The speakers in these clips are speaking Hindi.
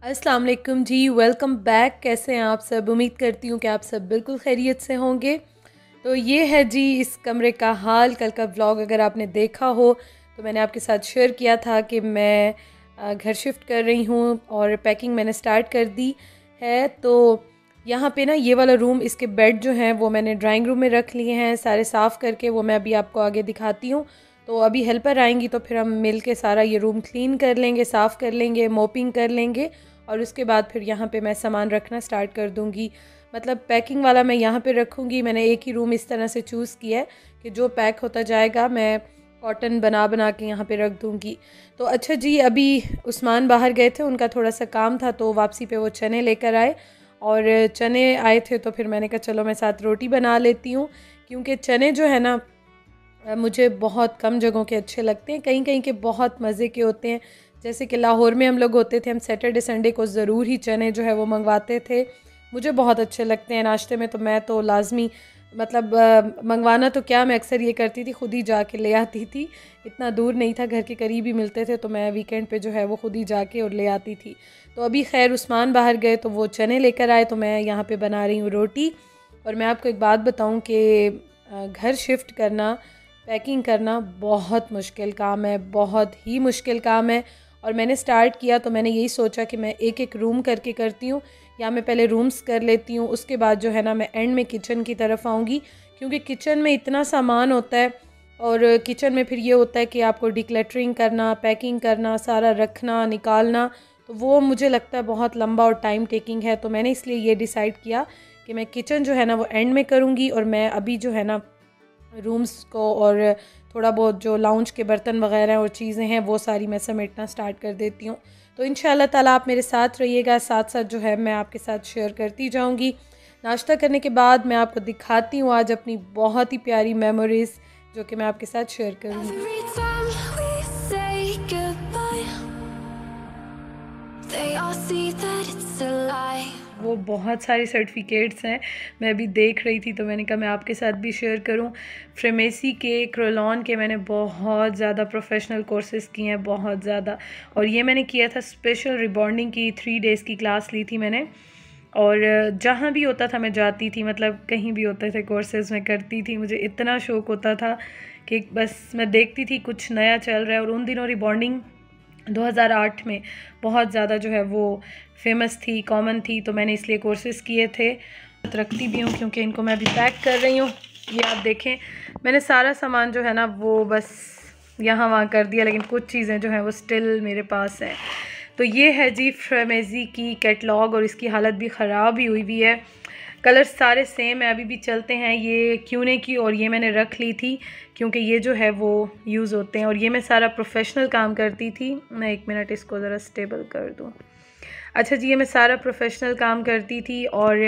अस्सलाम वालेकुम जी, वेलकम बैक। कैसे हैं आप सब? उम्मीद करती हूँ कि आप सब बिल्कुल खैरियत से होंगे। तो ये है जी इस कमरे का हाल। कल का व्लॉग अगर आपने देखा हो तो मैंने आपके साथ शेयर किया था कि मैं घर शिफ्ट कर रही हूँ और पैकिंग मैंने स्टार्ट कर दी है। तो यहाँ पे ना ये वाला रूम, इसके बेड जो हैं वो मैंने ड्राइंग रूम में रख लिए हैं सारे साफ़ करके। वो मैं अभी आपको आगे दिखाती हूँ। तो अभी हेल्पर आएंगी तो फिर हम मिल के सारा ये रूम क्लीन कर लेंगे, साफ़ कर लेंगे, मोपिंग कर लेंगे और उसके बाद फिर यहाँ पे मैं सामान रखना स्टार्ट कर दूँगी। मतलब पैकिंग वाला मैं यहाँ पे रखूँगी। मैंने एक ही रूम इस तरह से चूज़ किया है कि जो पैक होता जाएगा मैं कॉटन बना बना के यहाँ पे रख दूँगी। तो अच्छा जी, अभी उस्मान बाहर गए थे, उनका थोड़ा सा काम था तो वापसी पे वो चने लेकर आए और चने आए थे तो फिर मैंने कहा चलो मैं साथ रोटी बना लेती हूँ। क्योंकि चने जो है ना मुझे बहुत कम जगहों के अच्छे लगते हैं, कहीं कहीं के बहुत मज़े के होते हैं। जैसे कि लाहौर में हम लोग होते थे, हम सैटरडे संडे को ज़रूर ही चने जो है वो मंगवाते थे। मुझे बहुत अच्छे लगते हैं नाश्ते में, तो मैं तो लाजमी मतलब मंगवाना तो क्या, मैं अक्सर ये करती थी खुद ही जाके ले आती थी। इतना दूर नहीं था, घर के करीब ही मिलते थे तो मैं वीकेंड पे जो है वो खुद ही जाके और ले आती थी। तो अभी खैर उस्मान बाहर गए तो वो चने लेकर आए तो मैं यहाँ पे बना रही हूँ रोटी। और मैं आपको एक बात बताऊँ कि घर शिफ्ट करना, पैकिंग करना बहुत मुश्किल काम है, बहुत ही मुश्किल काम है। और मैंने स्टार्ट किया तो मैंने यही सोचा कि मैं एक एक रूम करके करती हूँ, या मैं पहले रूम्स कर लेती हूँ, उसके बाद जो है ना मैं एंड में किचन की तरफ आऊँगी। क्योंकि किचन में इतना सामान होता है और किचन में फिर ये होता है कि आपको डिक्लटरिंग करना, पैकिंग करना, सारा रखना निकालना, तो वो मुझे लगता है बहुत लंबा और टाइम टेकिंग है। तो मैंने इसलिए ये डिसाइड किया कि मैं किचन जो है ना वो एंड में करूँगी और मैं अभी जो है ना रूम्स को और थोड़ा बहुत जो लाउंज के बर्तन वगैरह और चीज़ें हैं वो सारी मैं समेटना स्टार्ट कर देती हूँ। तो इंशाल्लाह ताला आप मेरे साथ रहिएगा, साथ साथ जो है मैं आपके साथ शेयर करती जाऊँगी। नाश्ता करने के बाद मैं आपको दिखाती हूँ आज अपनी बहुत ही प्यारी मेमोरीज़ जो कि मैं आपके साथ शेयर करूँगी। वो बहुत सारे सर्टिफिकेट्स हैं, मैं अभी देख रही थी तो मैंने कहा मैं आपके साथ भी शेयर करूं। फ्रेमेसी के, क्रोलॉन के मैंने बहुत ज़्यादा प्रोफेशनल कोर्सेज़ किए हैं, बहुत ज़्यादा। और ये मैंने किया था स्पेशल रिबॉन्डिंग की 3 डेज़ की क्लास ली थी मैंने। और जहाँ भी होता था मैं जाती थी, मतलब कहीं भी होते थे कोर्सेज़ मैं करती थी। मुझे इतना शौक़ होता था कि बस मैं देखती थी कुछ नया चल रहा है। और उन दिनों रिबॉन्डिंग 2008 में बहुत ज़्यादा जो है वो फेमस थी, कॉमन थी, तो मैंने इसलिए कोर्सेज़ किए थे। रखती भी हूँ क्योंकि इनको मैं अभी पैक कर रही हूँ। ये आप देखें, मैंने सारा सामान जो है ना वो बस यहाँ वहाँ कर दिया, लेकिन कुछ चीज़ें जो हैं वो स्टिल मेरे पास हैं। तो ये है जी फ्रेमेसी की कैटलॉग और इसकी हालत भी ख़राब ही हुई है। कलर्स सारे सेम है, अभी भी चलते हैं। ये क्यूने की और ये मैंने रख ली थी क्योंकि ये जो है वो यूज़ होते हैं। और ये मैं सारा प्रोफेशनल काम करती थी। मैं 1 मिनट इसको ज़रा स्टेबल कर दूँ। अच्छा जी, ये मैं सारा प्रोफेशनल काम करती थी। और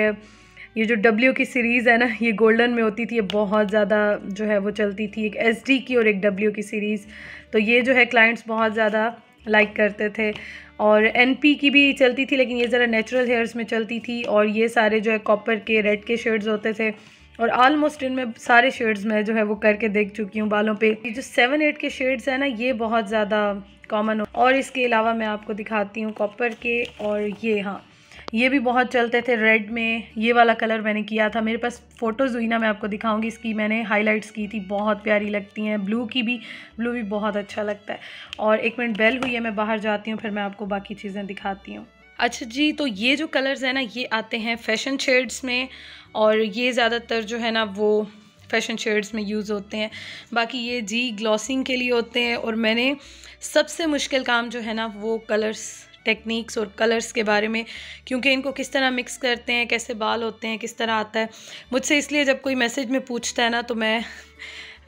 ये जो डब्ल्यू की सीरीज़ है ना, ये गोल्डन में होती थी, ये बहुत ज़्यादा जो है वो चलती थी। एक एसडी की और एक डब्ल्यू की सीरीज़, तो ये जो है क्लाइंट्स बहुत ज़्यादा लाइक करते थे। और एनपी की भी चलती थी, लेकिन ये ज़रा नेचुरल हेयर्स में चलती थी। और ये सारे जो है कॉपर के, रेड के शेड्स होते थे। और आलमोस्ट इनमें सारे शेड्स मैं जो है वो करके देख चुकी हूँ बालों पे। ये जो 7-8 के शेड्स हैं ना, ये बहुत ज़्यादा कॉमन हो। और इसके अलावा मैं आपको दिखाती हूँ कॉपर के, और ये हाँ ये भी बहुत चलते थे रेड में। ये वाला कलर मैंने किया था, मेरे पास फ़ोटोज़ हुई ना, मैं आपको दिखाऊंगी। इसकी मैंने हाइलाइट्स की थी, बहुत प्यारी लगती हैं। ब्लू भी बहुत अच्छा लगता है। और 1 मिनट बेल हुई है, मैं बाहर जाती हूँ, फिर मैं आपको बाकी चीज़ें दिखाती हूँ। अच्छा जी, तो ये जो कलर्स हैं ना, ये आते हैं फैशन शेड्स में, और ये ज़्यादातर जो है ना वो फैशन शेड्स में यूज़ होते हैं। बाकी ये जी ग्लॉसिंग के लिए होते हैं। और मैंने सबसे मुश्किल काम जो है ना वो कलर्स टेक्निक्स और कलर्स के बारे में, क्योंकि इनको किस तरह मिक्स करते हैं, कैसे बाल होते हैं, किस तरह आता है मुझसे। इसलिए जब कोई मैसेज में पूछता है ना तो मैं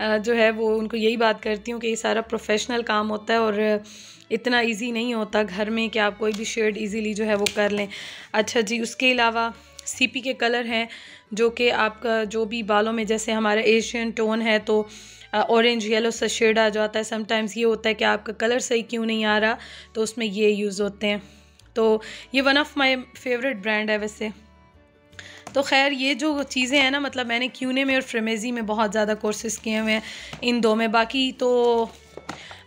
जो है वो उनको यही बात करती हूँ कि ये सारा प्रोफेशनल काम होता है और इतना इजी नहीं होता घर में कि आप कोई भी शेड इजीली जो है वो कर लें। अच्छा जी, उसके अलावा सीपी के कलर हैं जो कि आपका जो भी बालों में, जैसे हमारा एशियन टोन है तो ऑरेंज येलो सा शेड आ जाता है। समटाइम्स ये होता है कि आपका कलर सही क्यों नहीं आ रहा, तो उसमें ये यूज़ होते हैं। तो ये one of my favourite brand है वैसे। तो खैर ये जो चीज़ें हैं ना, मतलब मैंने क्यूने में और फ्रेमेसी में बहुत ज़्यादा कोर्सेज़ किए हुए हैं, इन दो में। बाकी तो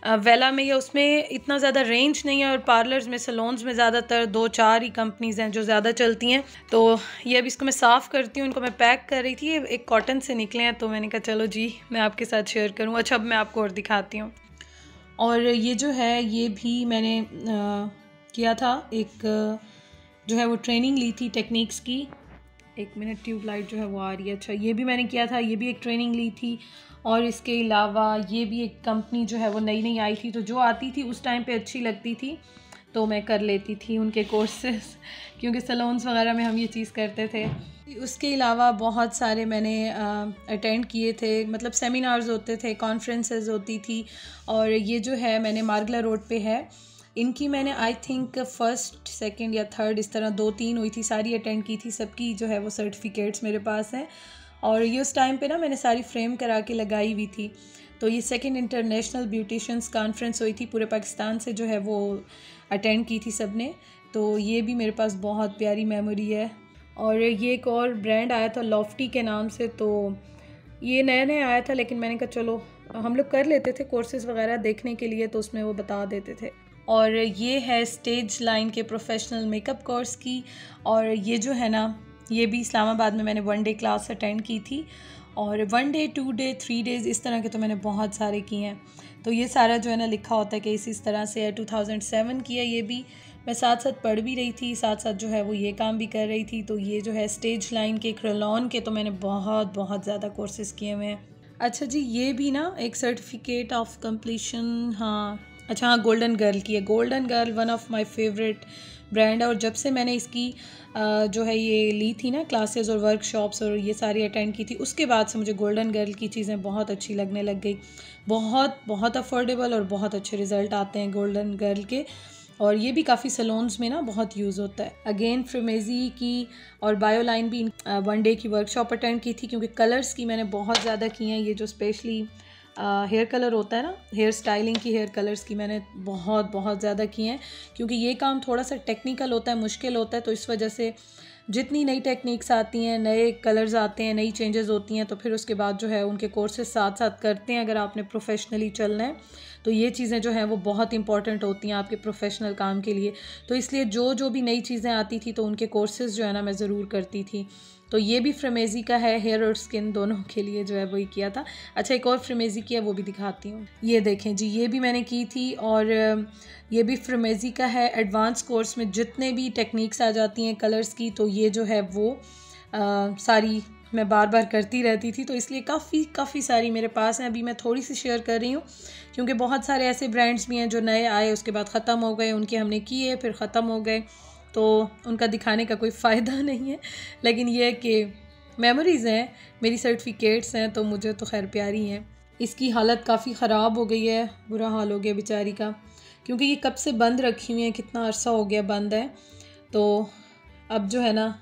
वेला में या उसमें इतना ज़्यादा रेंज नहीं है, और पार्लर्स में, सलोन्स में ज़्यादातर 2-4 ही कंपनीज़ हैं जो ज़्यादा चलती हैं। तो ये अभी इसको मैं साफ़ करती हूँ, इनको मैं पैक कर रही थी, ये एक कॉटन से निकले हैं, तो मैंने कहा चलो जी मैं आपके साथ शेयर करूँ। अच्छा, अब मैं आपको और दिखाती हूँ। और ये जो है ये भी मैंने किया था, एक जो है वो ट्रेनिंग ली थी टेक्निक्स की। एक मिनट, ट्यूबलाइट जो है वो आ रही है। अच्छा, ये भी मैंने किया था, ये भी एक ट्रेनिंग ली थी। और इसके अलावा ये भी एक कंपनी जो है वो नई नई आई थी, तो जो आती थी उस टाइम पे अच्छी लगती थी तो मैं कर लेती थी उनके कोर्सेस, क्योंकि सलोन्स वगैरह में हम ये चीज़ करते थे। उसके अलावा बहुत सारे मैंने अटेंड किए थे, मतलब सेमिनार्स होते थे, कॉन्फ्रेंसेस होती थी। और ये जो है मैंने मार्गला रोड पे है, इनकी मैंने आई थिंक फर्स्ट, सेकंड या थर्ड इस तरह 2-3 हुई थी, सारी अटेंड की थी, सबकी जो है वो सर्टिफिकेट्स मेरे पास हैं। और ये उस टाइम पे ना मैंने सारी फ्रेम करा के लगाई हुई थी। तो ये सेकंड इंटरनेशनल ब्यूटिशियंस कॉन्फ्रेंस हुई थी, पूरे पाकिस्तान से जो है वो अटेंड की थी सब ने। तो ये भी मेरे पास बहुत प्यारी मेमोरी है। और ये एक और ब्रांड आया था लॉफ्टी के नाम से, तो ये नया नया आया था, लेकिन मैंने कहा चलो हम लोग कर लेते थे कोर्सेज़ वगैरह देखने के लिए, तो उसमें वो बता देते थे। और ये है स्टेज लाइन के प्रोफेशनल मेकअप कोर्स की। और ये जो है ना, ये भी इस्लामाबाद में मैंने 1 डे क्लास अटेंड की थी, और 1 डे 2 डे 3 डेज़ इस तरह के तो मैंने बहुत सारे किए हैं। तो ये सारा जो है ना लिखा होता है कि इस तरह से है। 2007 की है ये भी। मैं साथ साथ पढ़ भी रही थी, साथ साथ जो है वो ये काम भी कर रही थी। तो ये जो है स्टेज लाइन के, क्रेलॉन के, तो मैंने बहुत बहुत ज़्यादा कोर्सेज़ किए हुए हैं। अच्छा जी, ये भी ना एक सर्टिफिकेट ऑफ कंप्लीशन, हाँ अच्छा हाँ, गोल्डन गर्ल की है। Golden girl one of my favourite brand है, और जब से मैंने इसकी जो है ये ली थी ना क्लासेस और वर्कशॉप्स और ये सारी अटेंड की थी, उसके बाद से मुझे गोल्डन गर्ल की चीज़ें बहुत अच्छी लगने लग गई। बहुत बहुत अफोर्डेबल और बहुत अच्छे रिज़ल्ट आते हैं गोल्डन गर्ल के। और ये भी काफ़ी सलोन्स में ना बहुत यूज़ होता है। अगेन फ्रेमेजी की और बायोलाइन भी 1 डे की वर्कशॉप अटेंड की थी, क्योंकि कलर्स की मैंने बहुत ज़्यादा की हैं। ये जो स्पेशली हेयर कलर होता है ना, हेयर स्टाइलिंग की, हेयर कलर्स की मैंने बहुत बहुत ज़्यादा की हैं, क्योंकि ये काम थोड़ा सा टेक्निकल होता है, मुश्किल होता है। तो इस वजह से जितनी नई टेक्निक्स आती हैं, नए कलर्स आते हैं, नई चेंजेस होती हैं, तो फिर उसके बाद जो है उनके कोर्सेज साथ साथ करते हैं। अगर आपने प्रोफेशनली चलना है तो ये चीज़ें जो हैं वो बहुत इंपॉर्टेंट होती हैं आपके प्रोफेशनल काम के लिए। तो इसलिए जो भी नई चीज़ें आती थी तो उनके कोर्सेज़ जो है ना मैं ज़रूर करती थी। तो ये भी फ्रेमेजी का है, हेयर और स्किन दोनों के लिए जो है वही किया था। अच्छा, एक और फ्रेमेजी की है, वो भी दिखाती हूँ। ये देखें जी, ये भी मैंने की थी, और ये भी फ्रेमेजी का है। एडवांस कोर्स में जितने भी टेक्निक्स आ जाती हैं कलर्स की, तो ये जो है वो सारी मैं बार बार करती रहती थी, तो इसलिए काफ़ी सारी मेरे पास हैं। अभी मैं थोड़ी सी शेयर कर रही हूँ, क्योंकि बहुत सारे ऐसे ब्रांड्स भी हैं जो नए आए, उसके बाद ख़त्म हो गए, उनके हमने किए, फिर ख़त्म हो गए, तो उनका दिखाने का कोई फ़ायदा नहीं है। लेकिन ये है कि मेमोरीज़ हैं, मेरी सर्टिफिकेट्स हैं, तो मुझे तो खैर प्यारी हैं। इसकी हालत काफ़ी ख़राब हो गई है, बुरा हाल हो गया बेचारी का, क्योंकि ये कब से बंद रखी हुई है, कितना अरसा हो गया बंद है। तो अब जो है ना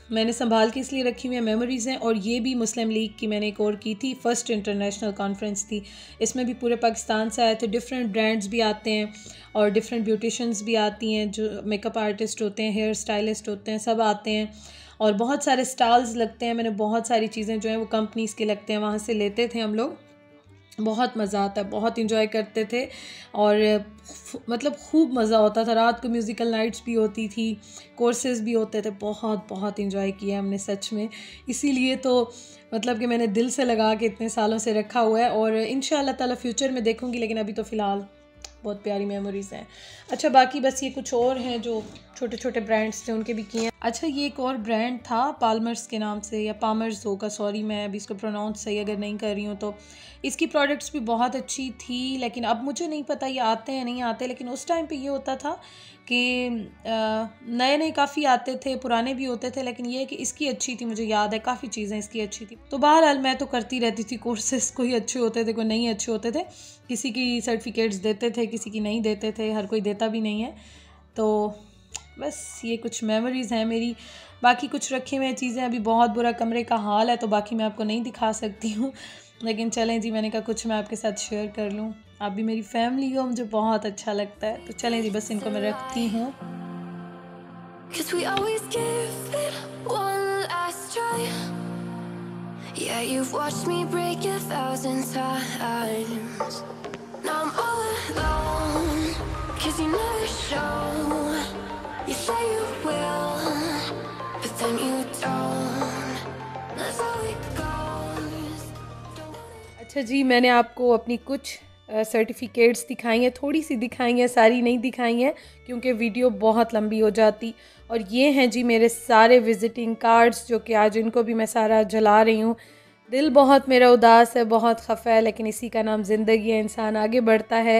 मैंने संभाल के इसलिए रखी हुई है, मेमोरीज़ हैं। और ये भी मुस्लिम लीग की मैंने एक और की थी, फर्स्ट इंटरनेशनल कॉन्फ्रेंस थी। इसमें भी पूरे पाकिस्तान से आए थे, डिफरेंट ब्रांड्स भी आते हैं और डिफरेंट ब्यूटिशियंस भी आती हैं, जो मेकअप आर्टिस्ट होते हैं, हेयर स्टाइलिस्ट होते हैं, सब आते हैं। और बहुत सारे स्टॉल्स लगते हैं, मैंने बहुत सारी चीज़ें जो हैं वो कंपनीज़ के लगते हैं, वहाँ से लेते थे हम लोग। बहुत मज़ा आता है, बहुत इंजॉय करते थे, और मतलब खूब मज़ा होता था। रात को म्यूज़िकल नाइट्स भी होती थी, कोर्सेज़ भी होते थे, बहुत बहुत इंजॉय किया हमने सच में। इसीलिए तो मतलब कि मैंने दिल से लगा के इतने सालों से रखा हुआ है, और इंशाअल्लाह ताला फ्यूचर में देखूँगी, लेकिन अभी तो फ़िलहाल बहुत प्यारी मेमोरीज़ हैं। अच्छा, बाकी बस ये कुछ और हैं जो छोटे छोटे ब्रांड्स थे, उनके भी किए हैं। अच्छा, ये एक और ब्रांड था पाल्मर्स के नाम से, या पामर्स होगा, सॉरी मैं अभी इसको प्रोनाउंस सही अगर नहीं कर रही हूँ तो। इसकी प्रोडक्ट्स भी बहुत अच्छी थी, लेकिन अब मुझे नहीं पता ये आते हैं नहीं आते। लेकिन उस टाइम पे ये होता था कि नए नए काफ़ी आते थे, पुराने भी होते थे, लेकिन ये कि इसकी अच्छी थी, मुझे याद है काफ़ी चीज़ें इसकी अच्छी थी। तो बहरहाल मैं तो करती रहती थी कोर्सेज़, कोई अच्छे होते थे, कोई नहीं अच्छे होते थे, किसी की सर्टिफिकेट्स देते थे, किसी की नहीं देते थे, हर कोई देता भी नहीं है। तो बस ये कुछ मेमोरीज़ हैं मेरी। बाकी कुछ रखे हुए चीज़ें, अभी बहुत बुरा कमरे का हाल है, तो बाकी मैं आपको नहीं दिखा सकती हूँ। लेकिन चलें जी, मैंने कहा कुछ मैं आपके साथ शेयर कर लूँ, आप भी मेरी फैमिली हो, मुझे बहुत अच्छा लगता है। तो चलें जी, बस इनको मैं रखती हूँ। Yeah, you've watched me break 1,000 times. Now I'm all alone, 'cause you never show. You say you will, but then you don't. That's how it goes. अच्छा जी, मैंने आपको अपनी कुछ सर्टिफिकेट्स दिखाई हैं, थोड़ी सी दिखाई हैं, सारी नहीं दिखाई हैं क्योंकि वीडियो बहुत लंबी हो जाती। और ये हैं जी मेरे सारे विज़िटिंग कार्ड्स, जो कि आज इनको भी मैं सारा जला रही हूँ। दिल बहुत मेरा उदास है, बहुत खफा है, लेकिन इसी का नाम ज़िंदगी है। इंसान आगे बढ़ता है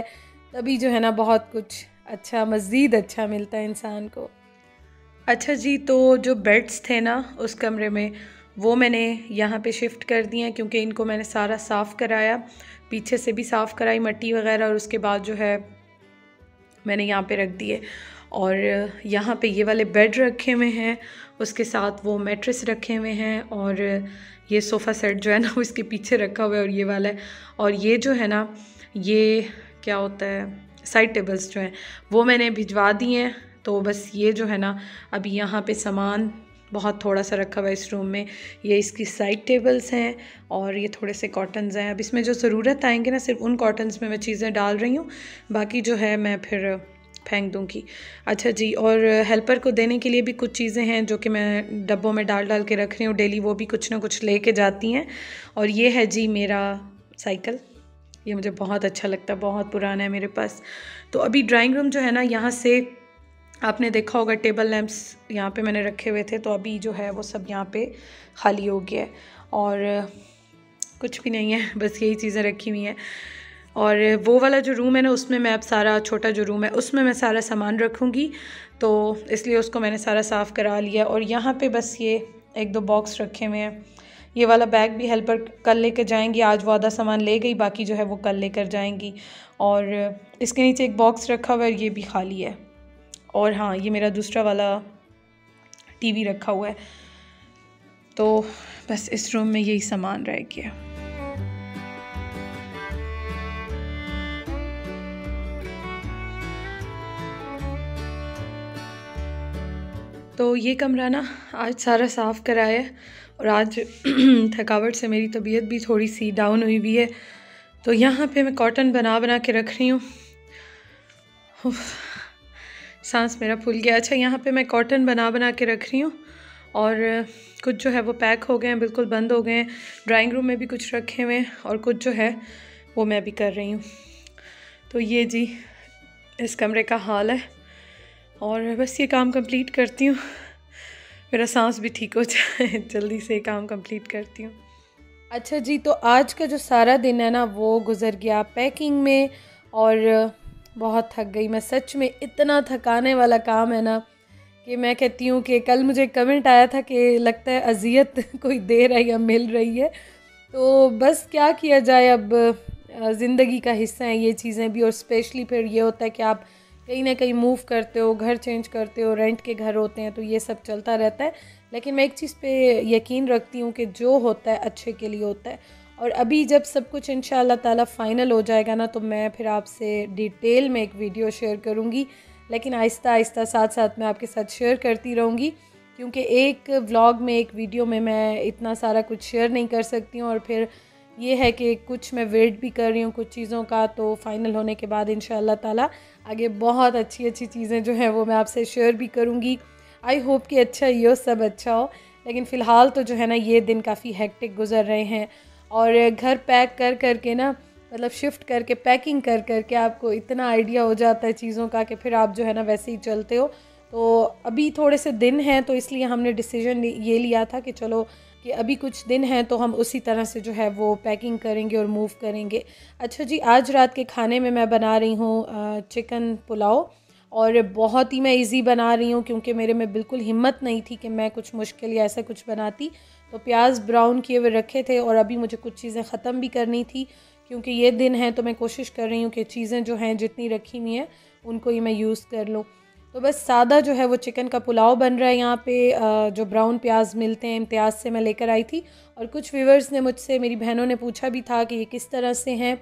तभी जो है ना बहुत कुछ अच्छा, मज़ीद अच्छा मिलता है इंसान को। अच्छा जी, तो जो बेड्स थे ना उस कमरे में, वो मैंने यहाँ पे शिफ्ट कर दिए हैं क्योंकि इनको मैंने सारा साफ़ कराया, पीछे से भी साफ़ कराई मट्टी वगैरह, और उसके बाद जो है मैंने यहाँ पे रख दिए। और यहाँ पे ये वाले बेड रखे हुए हैं, उसके साथ वो मैट्रेस रखे हुए हैं, और ये सोफ़ा सेट जो है ना वो इसके पीछे रखा हुआ है, और ये वाला है। और ये जो है ना, ये क्या होता है, साइड टेबल्स जो हैं वो मैंने भिजवा दिए हैं। तो बस ये जो है ना, अभी यहाँ पे सामान बहुत थोड़ा सा रखा हुआ है इस रूम में। ये इसकी साइड टेबल्स हैं और ये थोड़े से कॉटन्स हैं। अब इसमें जो ज़रूरत आएंगे ना, सिर्फ उन कॉटन्स में मैं चीज़ें डाल रही हूँ, बाकी जो है मैं फिर फेंक दूँगी। अच्छा जी, और हेल्पर को देने के लिए भी कुछ चीज़ें हैं जो कि मैं डब्बों में डाल डाल के रख रही हूँ डेली, वो भी कुछ ना कुछ ले के जाती हैं। और ये है जी मेरा साइकिल, ये मुझे बहुत अच्छा लगता है, बहुत पुराना है मेरे पास। तो अभी ड्राइंग रूम जो है ना, यहाँ से आपने देखा होगा टेबल लैंप्स यहाँ पे मैंने रखे हुए थे, तो अभी जो है वो सब यहाँ पे खाली हो गया है और कुछ भी नहीं है, बस यही चीज़ें रखी हुई हैं। और वो वाला जो रूम है ना, उसमें मैं अब सारा, छोटा जो रूम है उसमें मैं सारा सामान रखूँगी, तो इसलिए उसको मैंने सारा साफ़ करा लिया। और यहाँ पे बस ये 1-2 बॉक्स रखे हुए हैं। ये वाला बैग भी हेल्पर कल लेकर जाएंगी, आज वो आधा सामान ले गई, बाकी जो है वो कल लेकर जाएंगी। और इसके नीचे एक बॉक्स रखा हुआ है, ये भी खाली है। और हाँ, ये मेरा दूसरा वाला टीवी रखा हुआ है। तो बस इस रूम में यही सामान रह गया। तो ये कमरा ना आज सारा साफ़ कराया है, और आज थकावट से मेरी तबीयत भी थोड़ी सी डाउन हुई हुई है, तो यहाँ पे मैं कॉटन बना बना के रख रही हूँ। सांस मेरा फूल गया। अच्छा, यहाँ पे मैं कॉटन बना बना के रख रही हूँ, और कुछ जो है वो पैक हो गए हैं, बिल्कुल बंद हो गए हैं। ड्राइंग रूम में भी कुछ रखे हुए हैं, और कुछ जो है वो मैं भी कर रही हूँ। तो ये जी इस कमरे का हाल है, और बस ये काम कंप्लीट करती हूँ, मेरा सांस भी ठीक हो जाए, जल्दी से काम कंप्लीट करती हूँ। अच्छा जी, तो आज का जो सारा दिन है ना वो गुज़र गया पैकिंग में, और बहुत थक गई मैं सच में। इतना थकाने वाला काम है ना कि मैं कहती हूँ कि कल मुझे कमेंट आया था कि लगता है अज़ियत कोई दे रहा है या मिल रही है। तो बस क्या किया जाए, अब ज़िंदगी का हिस्सा है ये चीज़ें भी। और स्पेशली फिर ये होता है कि आप कहीं ना कहीं मूव करते हो, घर चेंज करते हो, रेंट के घर होते हैं, तो ये सब चलता रहता है। लेकिन मैं एक चीज़ पे यकीन रखती हूँ कि जो होता है अच्छे के लिए होता है। और अभी जब सब कुछ इंशाअल्लाह ताला फ़ाइनल हो जाएगा ना, तो मैं फिर आपसे डिटेल में एक वीडियो शेयर करूँगी, लेकिन आहिस्ता आहिस्ता साथ साथ मैं आपके साथ शेयर करती रहूँगी, क्योंकि एक व्लॉग में, एक वीडियो में मैं इतना सारा कुछ शेयर नहीं कर सकती हूँ। और फिर ये है कि कुछ मैं वेट भी कर रही हूँ कुछ चीज़ों का, तो फाइनल होने के बाद इंशाअल्लाह ताला आगे बहुत अच्छी अच्छी चीज़ें जो हैं वो मैं आपसे शेयर भी करूँगी। आई होप कि अच्छा ही हो, सब अच्छा हो। लेकिन फ़िलहाल तो जो है ना ये दिन काफ़ी हेक्टिक गुज़र रहे हैं, और घर पैक कर कर के ना, मतलब शिफ्ट करके पैकिंग कर कर के आपको इतना आइडिया हो जाता है चीज़ों का कि फिर आप जो है ना वैसे ही चलते हो। तो अभी थोड़े से दिन हैं, तो इसलिए हमने डिसीजन ये लिया था कि चलो कि अभी कुछ दिन हैं तो हम उसी तरह से जो है वो पैकिंग करेंगे और मूव करेंगे। अच्छा जी, आज रात के खाने में मैं बना रही हूँ चिकन पुलाव, और बहुत ही मैं इजी बना रही हूँ क्योंकि मेरे में बिल्कुल हिम्मत नहीं थी कि मैं कुछ मुश्किल या ऐसा कुछ बनाती। तो प्याज ब्राउन किए हुए रखे थे, और अभी मुझे कुछ चीज़ें ख़त्म भी करनी थी क्योंकि ये दिन है, तो मैं कोशिश कर रही हूँ कि चीज़ें जो हैं जितनी रखी हुई हैं उनको ही मैं यूज़ कर लूँ। तो बस सादा जो है वो चिकन का पुलाव बन रहा है यहाँ पे। जो ब्राउन प्याज मिलते हैं इम्तियाज़ से मैं लेकर आई थी, और कुछ व्यूवर्स ने मुझसे, मेरी बहनों ने पूछा भी था कि ये किस तरह से हैं।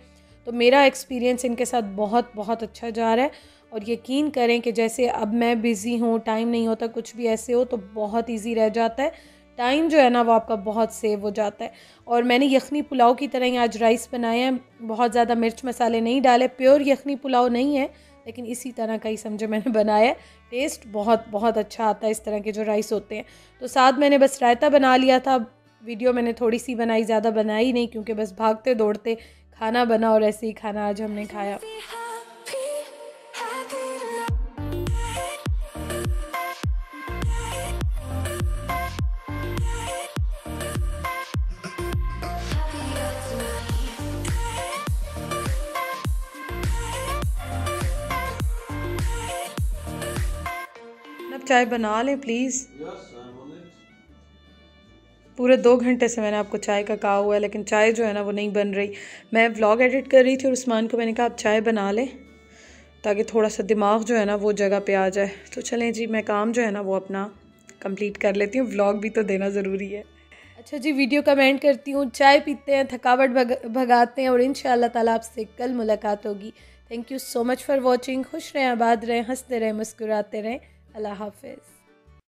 तो मेरा एक्सपीरियंस इनके साथ बहुत बहुत अच्छा जा रहा है, और यकीन करें कि जैसे अब मैं बिज़ी हूँ, टाइम नहीं होता, कुछ भी ऐसे हो तो बहुत ईजी रह जाता है। टाइम जो है ना वो आपका बहुत सेव हो जाता है। और मैंने यखनी पुलाव की तरह ही आज राइस बनाए हैं, बहुत ज़्यादा मिर्च मसाले नहीं डाले, प्योर यखनी पुलाव नहीं है लेकिन इसी तरह का ही समझे मैंने बनाया है। टेस्ट बहुत बहुत अच्छा आता है इस तरह के जो राइस होते हैं। तो साथ मैंने बस रायता बना लिया था। वीडियो मैंने थोड़ी सी बनाई, ज़्यादा बनाई नहीं क्योंकि बस भागते दौड़ते खाना बना और ऐसे ही खाना आज हमने खाया। अब चाय बना लें प्लीज़। पूरे 2 घंटे से मैंने आपको चाय का कहा हुआ है लेकिन चाय जो है ना वो नहीं बन रही। मैं व्लॉग एडिट कर रही थी और उस्मान को मैंने कहा आप चाय बना लें ताकि थोड़ा सा दिमाग जो है ना वो जगह पे आ जाए। तो चलें जी, मैं काम जो है ना वो अपना कंप्लीट कर लेती हूँ, व्लॉग भी तो देना ज़रूरी है। अच्छा जी, वीडियो कमेंट करती हूँ, चाय पीते हैं, थकावट भगाते हैं और इंशाअल्लाह ताला आपसे कल मुलाकात होगी। Thank you so much for watching. खुश रहें, आबाद रहें, हंसते रहें, मुस्कुराते रहें। अल्लाह हाफिज़।